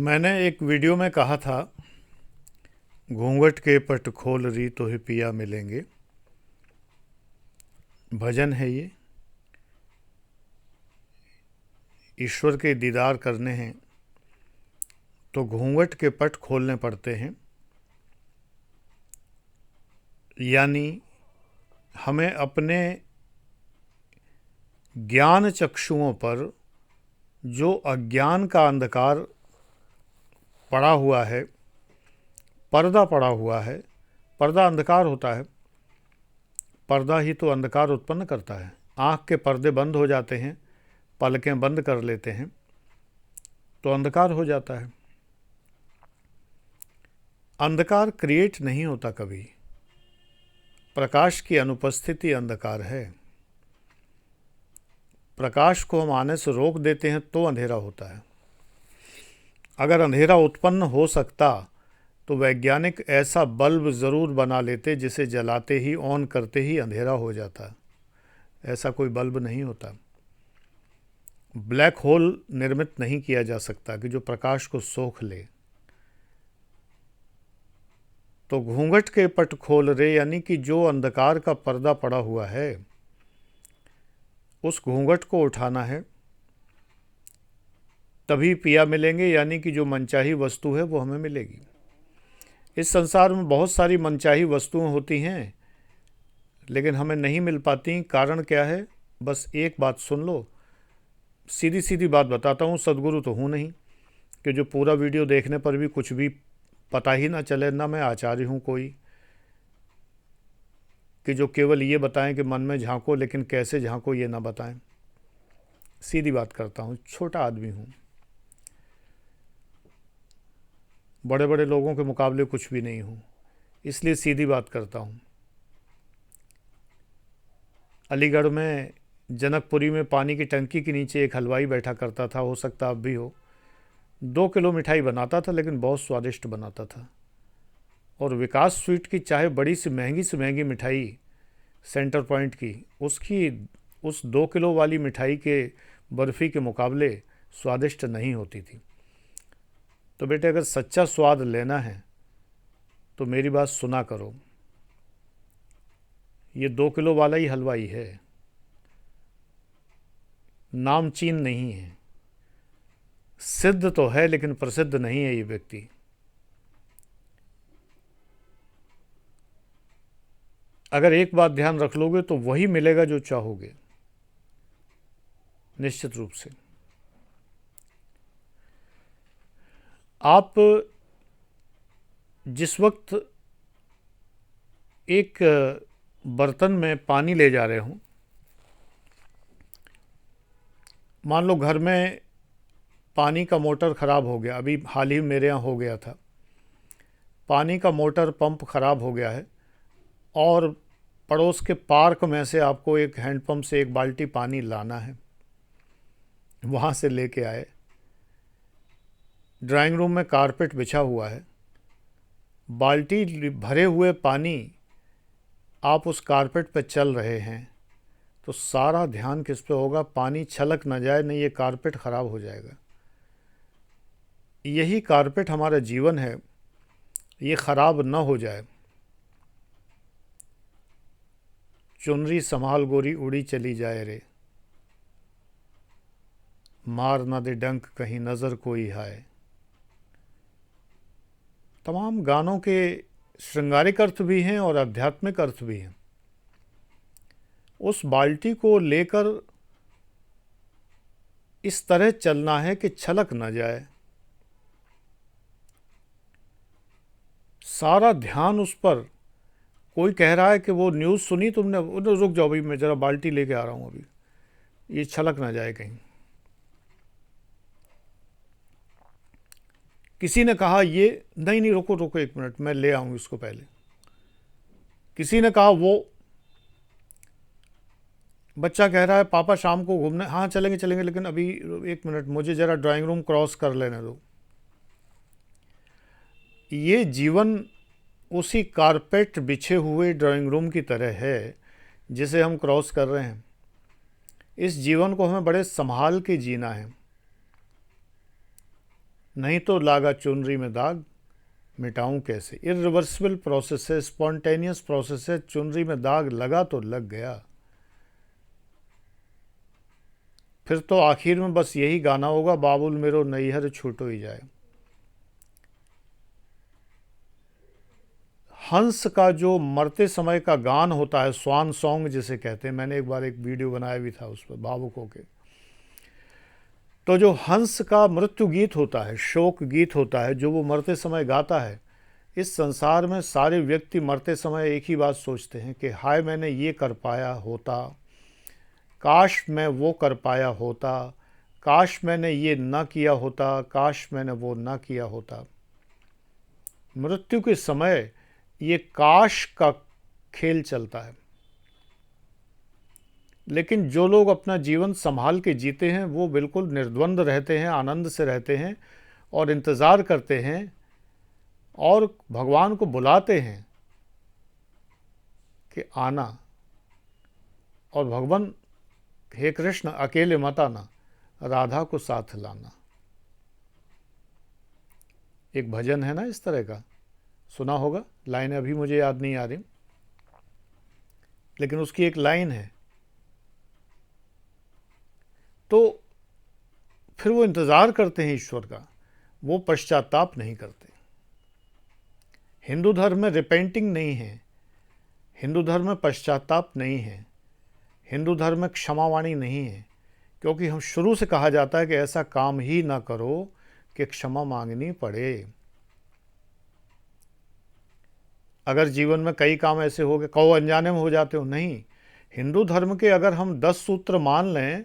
मैंने एक वीडियो में कहा था, घूंघट के पट खोल री तो ही पिया मिलेंगे। भजन है ये। ईश्वर के दीदार करने हैं तो घूंघट के पट खोलने पड़ते हैं। यानी हमें अपने ज्ञान चक्षुओं पर जो अज्ञान का अंधकार पड़ा हुआ है, पर्दा पड़ा हुआ है। पर्दा अंधकार होता है, पर्दा ही तो अंधकार उत्पन्न करता है। आँख के पर्दे बंद हो जाते हैं, पलकें बंद कर लेते हैं तो अंधकार हो जाता है। अंधकार क्रिएट नहीं होता कभी। प्रकाश की अनुपस्थिति अंधकार है। प्रकाश को हम आने से रोक देते हैं तो अंधेरा होता है। अगर अंधेरा उत्पन्न हो सकता तो वैज्ञानिक ऐसा बल्ब ज़रूर बना लेते जिसे जलाते ही, ऑन करते ही अंधेरा हो जाता। ऐसा कोई बल्ब नहीं होता। ब्लैक होल निर्मित नहीं किया जा सकता कि जो प्रकाश को सोख ले। तो घूंघट के पट खोल रे, यानी कि जो अंधकार का पर्दा पड़ा हुआ है, उस घूंघट को उठाना है, तभी पिया मिलेंगे। यानी कि जो मनचाही वस्तु है वो हमें मिलेगी। इस संसार में बहुत सारी मनचाही वस्तुएं होती हैं, लेकिन हमें नहीं मिल पाती। कारण क्या है? बस एक बात सुन लो। सीधी सीधी बात बताता हूँ, सद्गुरु तो हूँ नहीं कि जो पूरा वीडियो देखने पर भी कुछ भी पता ही ना चले। ना मैं आचार्य हूँ कोई कि जो केवल ये बताएं कि मन में झांको, लेकिन कैसे झांको ये ना बताएं। सीधी बात करता हूँ, छोटा आदमी हूँ, बड़े बड़े लोगों के मुकाबले कुछ भी नहीं हूँ, इसलिए सीधी बात करता हूँ। अलीगढ़ में जनकपुरी में पानी की टंकी के नीचे एक हलवाई बैठा करता था, हो सकता अब भी हो। 2 किलो मिठाई बनाता था, लेकिन बहुत स्वादिष्ट बनाता था। और विकास स्वीट की चाहे बड़ी से महंगी मिठाई सेंटर पॉइंट की, उसकी उस 2 किलो वाली मिठाई के बर्फ़ी के मुकाबले स्वादिष्ट नहीं होती थी। तो बेटे, अगर सच्चा स्वाद लेना है तो मेरी बात सुना करो। ये 2 किलो वाला ही हलवाई है, नामचीन नहीं है। सिद्ध तो है लेकिन प्रसिद्ध नहीं है ये व्यक्ति। अगर एक बात ध्यान रख लोगे तो वही मिलेगा जो चाहोगे, निश्चित रूप से। आप जिस वक्त एक बर्तन में पानी ले जा रहे हो, मान लो घर में पानी का मोटर ख़राब हो गया, अभी हाल ही मेरे यहाँ हो गया था। पानी का मोटर पंप ख़राब हो गया है और पड़ोस के पार्क में से आपको एक हैंडपम्प से एक बाल्टी पानी लाना है। वहाँ से लेके आए। ड्राइंग रूम में कारपेट बिछा हुआ है, बाल्टी भरे हुए पानी आप उस कारपेट पर चल रहे हैं, तो सारा ध्यान किस पे होगा? पानी छलक ना जाए, नहीं ये कारपेट ख़राब हो जाएगा। यही कारपेट हमारा जीवन है, ये ख़राब न हो जाए। चुनरी संभाल गोरी उड़ी चली जाए रे, मार ना दे डंक कहीं नज़र कोई हाय। तमाम गानों के श्रृंगारिक अर्थ भी हैं और आध्यात्मिक अर्थ भी हैं। उस बाल्टी को लेकर इस तरह चलना है कि छलक न जाए। सारा ध्यान उस पर। कोई कह रहा है कि वो न्यूज़ सुनी तुमने, रुक जाओ भाई, मैं ज़रा बाल्टी लेके आ रहा हूँ अभी, ये छलक ना जाए कहीं। किसी ने कहा ये, नहीं नहीं रुको रुको एक मिनट, मैं ले आऊँ इसको पहले। किसी ने कहा वो बच्चा कह रहा है पापा शाम को घूमने, हाँ चलेंगे चलेंगे, लेकिन अभी एक मिनट मुझे ज़रा ड्राइंग रूम क्रॉस कर लेने दो। ये जीवन उसी कारपेट बिछे हुए ड्राइंग रूम की तरह है जिसे हम क्रॉस कर रहे हैं। इस जीवन को हमें बड़े संभाल के जीना है। नहीं तो लागा चुनरी में दाग, मिटाऊं कैसे। इरिवर्सिबल प्रोसेस है, स्पॉन्टेनियस प्रोसेस है। चुनरी में दाग लगा तो लग गया, फिर तो आखिर में बस यही गाना होगा, बाबुल मेरो नैहर छूटो ही जाए। हंस का जो मरते समय का गान होता है, स्वान सॉन्ग जिसे कहते हैं, मैंने एक बार एक वीडियो बनाया भी था उस पर भावुक होके। तो जो हंस का मृत्यु गीत होता है, शोक गीत होता है, जो वो मरते समय गाता है, इस संसार में सारे व्यक्ति मरते समय एक ही बात सोचते हैं कि हाय मैंने ये कर पाया होता, काश मैं वो कर पाया होता, काश मैंने ये ना किया होता, काश मैंने वो ना किया होता। मृत्यु के समय ये काश का खेल चलता है। लेकिन जो लोग अपना जीवन संभाल के जीते हैं वो बिल्कुल निर्द्वंद रहते हैं, आनंद से रहते हैं और इंतज़ार करते हैं और भगवान को बुलाते हैं कि आना, और भगवान हे कृष्ण अकेले मत आना, राधा को साथ लाना। एक भजन है ना इस तरह का, सुना होगा, लाइनें अभी मुझे याद नहीं आ रही, लेकिन उसकी एक लाइन है। तो फिर वो इंतज़ार करते हैं ईश्वर का, वो पश्चाताप नहीं करते। हिंदू धर्म में रिपेंटिंग नहीं है, हिंदू धर्म में पश्चाताप नहीं है, हिंदू धर्म में क्षमावाणी नहीं है, क्योंकि हम शुरू से कहा जाता है कि ऐसा काम ही ना करो कि क्षमा मांगनी पड़े। अगर जीवन में कई काम ऐसे हो गए, कहो अनजाने में हो जाते हो, नहीं। हिंदू धर्म के अगर हम 10 सूत्र मान लें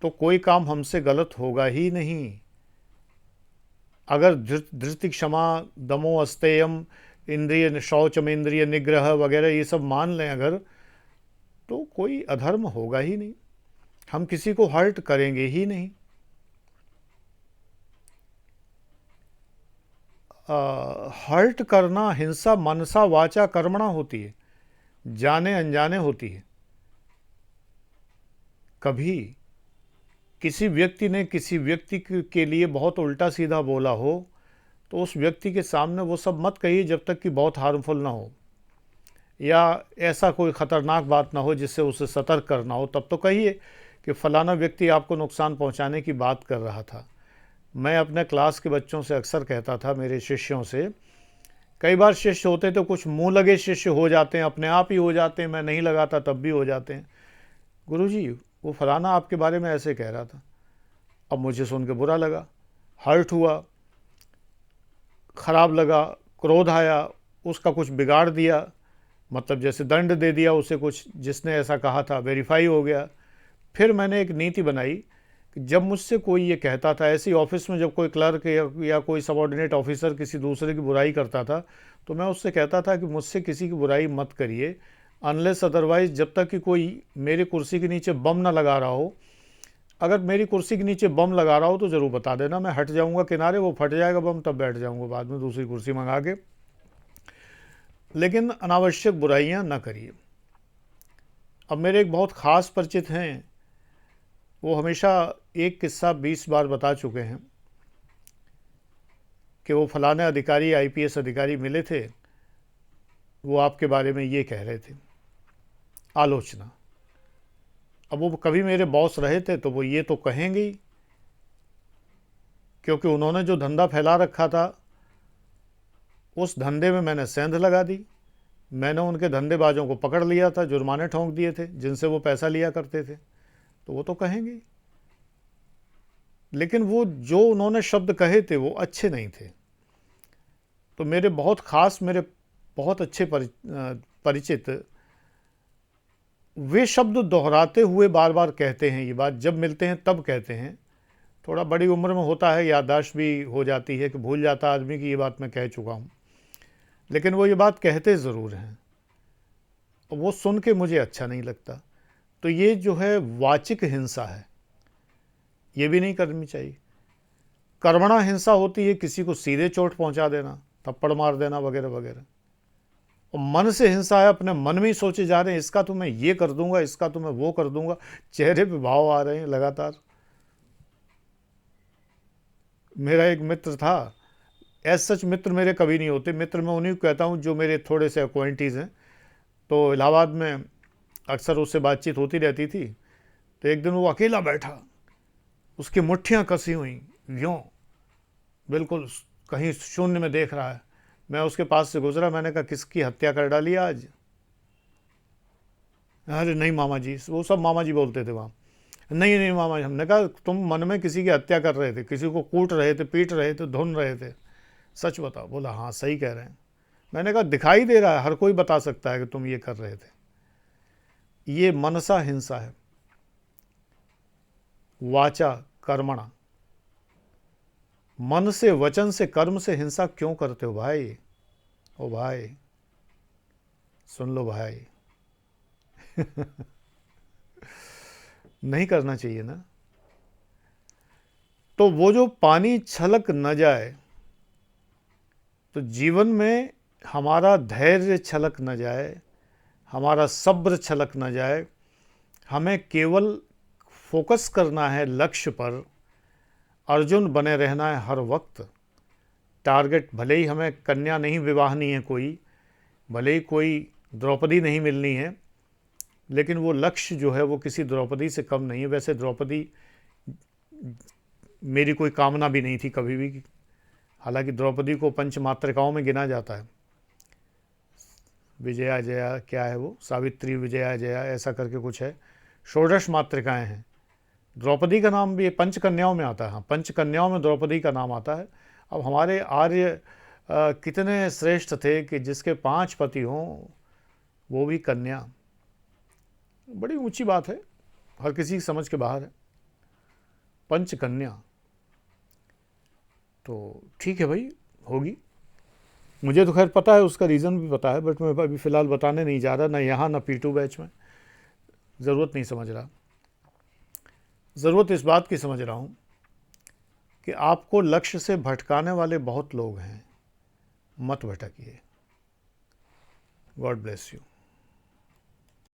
तो कोई काम हमसे गलत होगा ही नहीं। अगर धृति क्षमा दमो अस्तेयम इंद्रिय शौचम इंद्रिय निग्रह वगैरह ये सब मान लें अगर, तो कोई अधर्म होगा ही नहीं, हम किसी को हर्ट करेंगे ही नहीं। हर्ट करना हिंसा मनसा वाचा कर्मणा होती है, जाने अनजाने होती है। कभी किसी व्यक्ति ने किसी व्यक्ति के लिए बहुत उल्टा सीधा बोला हो तो उस व्यक्ति के सामने वो सब मत कहिए जब तक कि बहुत हार्मफुल ना हो या ऐसा कोई ख़तरनाक बात ना हो जिससे उसे सतर्क करना हो। तब तो कहिए कि फ़लाना व्यक्ति आपको नुकसान पहुंचाने की बात कर रहा था। मैं अपने क्लास के बच्चों से अक्सर कहता था, मेरे शिष्यों से, कई बार शिष्य होते तो कुछ मुँह लगे शिष्य हो जाते हैं, अपने आप ही हो जाते हैं, मैं नहीं लगाता तब भी हो जाते हैं। गुरुजी वो फलाना आपके बारे में ऐसे कह रहा था। अब मुझे सुन के बुरा लगा, हर्ट हुआ, ख़राब लगा, क्रोध आया, उसका कुछ बिगाड़ दिया, मतलब जैसे दंड दे दिया उसे, कुछ जिसने ऐसा कहा था वेरीफाई हो गया। फिर मैंने एक नीति बनाई कि जब मुझसे कोई ये कहता था, ऐसी ऑफिस में जब कोई क्लर्क या कोई सबॉर्डिनेट ऑफिसर किसी दूसरे की बुराई करता था तो मैं उससे कहता था कि मुझसे किसी की बुराई मत करिए, अनलेस अदरवाइज़, जब तक कि कोई मेरी कुर्सी के नीचे बम ना लगा रहा हो। अगर मेरी कुर्सी के नीचे बम लगा रहा हो तो ज़रूर बता देना, मैं हट जाऊंगा किनारे, वो फट जाएगा बम, तब बैठ जाऊंगा बाद में दूसरी कुर्सी मंगा के। लेकिन अनावश्यक बुराइयां ना करिए। अब मेरे एक बहुत ख़ास परिचित हैं, वो हमेशा एक किस्सा 20 बार बता चुके हैं कि वो फलाने अधिकारी आईपीएस अधिकारी मिले थे, वो आपके बारे में ये कह रहे थे, आलोचना। अब वो कभी मेरे बॉस रहे थे तो वो ये तो कहेंगे ही, क्योंकि उन्होंने जो धंधा फैला रखा था उस धंधे में मैंने सेंध लगा दी, मैंने उनके धंधेबाजों को पकड़ लिया था, जुर्माने ठोंक दिए थे जिनसे वो पैसा लिया करते थे, तो वो तो कहेंगे ही। लेकिन वो जो उन्होंने शब्द कहे थे वो अच्छे नहीं थे। तो मेरे बहुत ख़ास, मेरे बहुत अच्छे परिचित वे शब्द दोहराते हुए बार बार कहते हैं, ये बात जब मिलते हैं तब कहते हैं। थोड़ा बड़ी उम्र में होता है, याददाश्त भी हो जाती है कि भूल जाता आदमी कि ये बात मैं कह चुका हूँ, लेकिन वो ये बात कहते ज़रूर हैं, वो सुन के मुझे अच्छा नहीं लगता। तो ये जो है वाचिक हिंसा है, ये भी नहीं करनी चाहिए। कर्मणा हिंसा होती है किसी को सीधे चोट पहुंचा देना, थप्पड़ मार देना वगैरह वगैरह। और मन से हिंसा है, अपने मन में ही सोचे जा रहे हैं इसका तो मैं ये कर दूंगा, इसका तो मैं वो कर दूंगा, चेहरे पे भाव आ रहे हैं लगातार। मेरा एक मित्र था, एज सच मित्र मेरे कभी नहीं होते, मित्र मैं उन्हीं को कहता हूँ जो मेरे थोड़े से अक्वाइंटीज़ हैं। तो इलाहाबाद में अक्सर उससे बातचीत होती रहती थी। तो एक दिन वो अकेला बैठा, उसकी मुट्ठियाँ कसी हुई, यूँ बिल्कुल कहीं शून्य में देख रहा है। मैं उसके पास से गुजरा, मैंने कहा किसकी हत्या कर डाली आज? अरे नहीं मामा जी, वो सब मामा जी बोलते थे वहाँ। नहीं नहीं मामा जी, हमने कहा तुम मन में किसी की हत्या कर रहे थे, किसी को कूट रहे थे, पीट रहे थे, धुन रहे थे, सच बताओ। बोला हाँ सही कह रहे हैं। मैंने कहा दिखाई दे रहा है, हर कोई बता सकता है कि तुम ये कर रहे थे। ये मनसा हिंसा है, वाचा कर्मणा। मन से, वचन से, कर्म से हिंसा क्यों करते हो भाई? ओ भाई सुन लो भाई, नहीं करना चाहिए ना। तो वो जो पानी छलक न जाए, तो जीवन में हमारा धैर्य छलक न जाए, हमारा सब्र छलक न जाए। हमें केवल फोकस करना है लक्ष्य पर, अर्जुन बने रहना है हर वक्त। टारगेट भले ही हमें कन्या नहीं विवाहनी है कोई, भले ही कोई द्रौपदी नहीं मिलनी है, लेकिन वो लक्ष्य जो है वो किसी द्रौपदी से कम नहीं है। वैसे द्रौपदी मेरी कोई कामना भी नहीं थी कभी भी, हालांकि द्रौपदी को पंच मातृकाओं में गिना जाता है। विजया जया क्या है वो, सावित्री विजया जया ऐसा करके कुछ है, षोडश मातृकाएं हैं। द्रौपदी का नाम भी पंच कन्याओं में आता है। हाँ, पंच कन्याओं में द्रौपदी का नाम आता है। अब हमारे आर्य कितने श्रेष्ठ थे कि जिसके 5 पति हों, वो भी कन्या। बड़ी ऊंची बात है, हर किसी की समझ के बाहर है, पंच कन्या। तो ठीक है भाई, होगी। मुझे तो खैर पता है, उसका रीज़न भी पता है, बट मैं अभी फ़िलहाल बताने नहीं जा रहा, ना यहाँ ना P2 बैच में। ज़रूरत नहीं समझ रहा। ज़रूरत इस बात की समझ रहा हूँ कि आपको लक्ष्य से भटकाने वाले बहुत लोग हैं, मत भटकिए। God bless you.